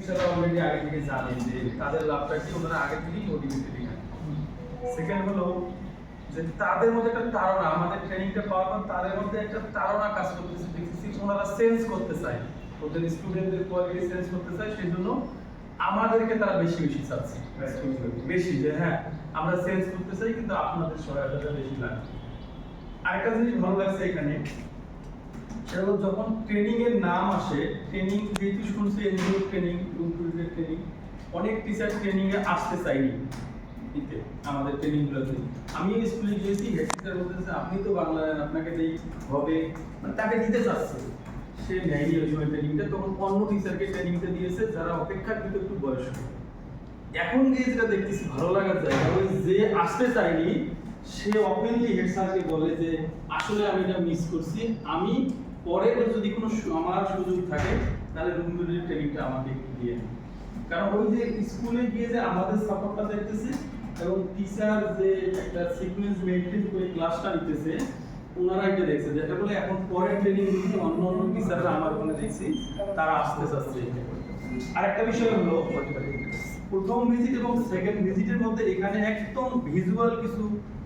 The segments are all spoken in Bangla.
টিচাররা অলরেডি আগে থেকে জানে যে তাদের লাভটা কি, ওনারা আগে থেকেই মোটিভেটেড। সেকেন্ড হলো যে তাদের মধ্যে একটা তাড়না, আমাদের ট্রেনিংটা পাওয়ার পর তাদের মধ্যে একটা তাড়না কাজ করতেছে, দেখতেছি ওনারা সেন্স করতে চায়, ওদের স্টুডেন্টদের কোয়ালিটি সেন্স করতে চায়, সেই জন্য আমাদেরকে তারা বেশি বেশি চাচ্ছে, বেশি যে হ্যাঁ আমরা সেন্স করতে চাই কিন্তু আপনাদের সহায়তাটা বেশি লাগবে। আরেকটা জিনিস ভালো লাগছে এখানে, সেটা হলো যখন ট্রেনিং এর নাম আসে, ট্রেনিং যেহেতু শুনছি এনজিও ট্রেনিং, ট্রেনিং, অনেক টিচার ট্রেনিং এ আসতে চাইনি দিতে আমাদের ট্রেনিং গুলোতে। আমি স্কুলে গিয়েছি, হেড টিচার বলতেছে আপনি তো বাংলা জানেন, আপনাকে দেই হবে, মানে তাকে দিতে চাচ্ছে, সে নেয়নি ওই সময় ট্রেনিংটা, তখন অন্য টিচারকে ট্রেনিংটা দিয়েছে যারা অপেক্ষাকৃত একটু বয়স্ক। এখন গিয়ে যেটা দেখতেছি ভালো লাগার জায়গা, ওই যে আসতে চাইনি সে ওপেনলি হেড স্যারকে বলে যে আসলে আমি এটা মিস করছি, আমি পরে যদি কোনো আমার সুযোগ থাকে তাহলে রুমগুলির ট্রেনিংটা আমাকে একটু দিয়ে দিন। কারণ ওই যে স্কুলে গিয়ে যে আমাদের সাপোর্টটা দেখতেছে এবং টিচার যে একটা সিকোয়েন্স মেইনটেইন করে ক্লাসটা নিতেছে, ওনারা এটা দেখছে, যেটা বলে এখন পরের ট্রেনিং গুলোতে অন্য অন্য টিচাররা আমার ওখানে দেখছি তারা আসতে চাচ্ছে। আরেকটা বিষয় হলো প্রথম ভিজিট এবং সেকেন্ড ভিজিটের মধ্যে এখানে একদম ভিজুয়াল কিছু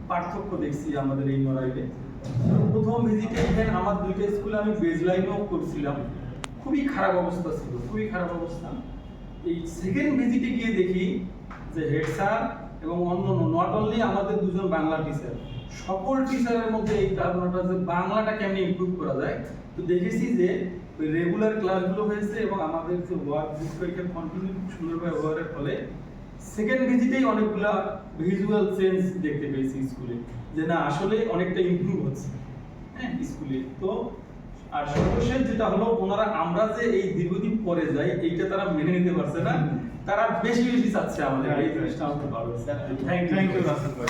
পার্থক্য দেখছি আমাদের এই নড়াইলে। প্রথম ভিজিটে এখানে আমার দুইটা স্কুলে আমি বেজলাইনও করছিলাম, খুবই খারাপ অবস্থা ছিল, খুবই খারাপ অবস্থা। এই সেকেন্ড ভিজিটে গিয়ে দেখি যে হেড স্যার এবং অন্য নট অনলি আমাদের দুজন বাংলা টিচার, সকল টিচারের মধ্যে এই ধারণাটা যে বাংলাটা কেমনে ইমপ্রুভ করা যায়। তো দেখেছি যে রেগুলার ক্লাসগুলো হয়েছে এবং আমাদের যে ওয়ার্ক বুকটা কন্টিনিউ সুন্দরভাবে ব্যবহারের ফলে সেকেন্ড ভিজিটেই অনেকগুলা ভিজুয়াল চেঞ্জ দেখতে পেয়েছি স্কুলে, যে না আসলে অনেকটা ইমপ্রুভ হচ্ছে হ্যাঁ স্কুলে। তো আর সর্বশেষ যেটা হলো ওনারা আমরা যে এই দীর্ঘদিন পরে যাই এইটা তারা মেনে নিতে পারছে না, তারা বেশি বেশি চাচ্ছে আমাদের, এই জিনিসটা আমাদের ভালো লাগছে। থ্যাংক ইউ রাসেল ভাই।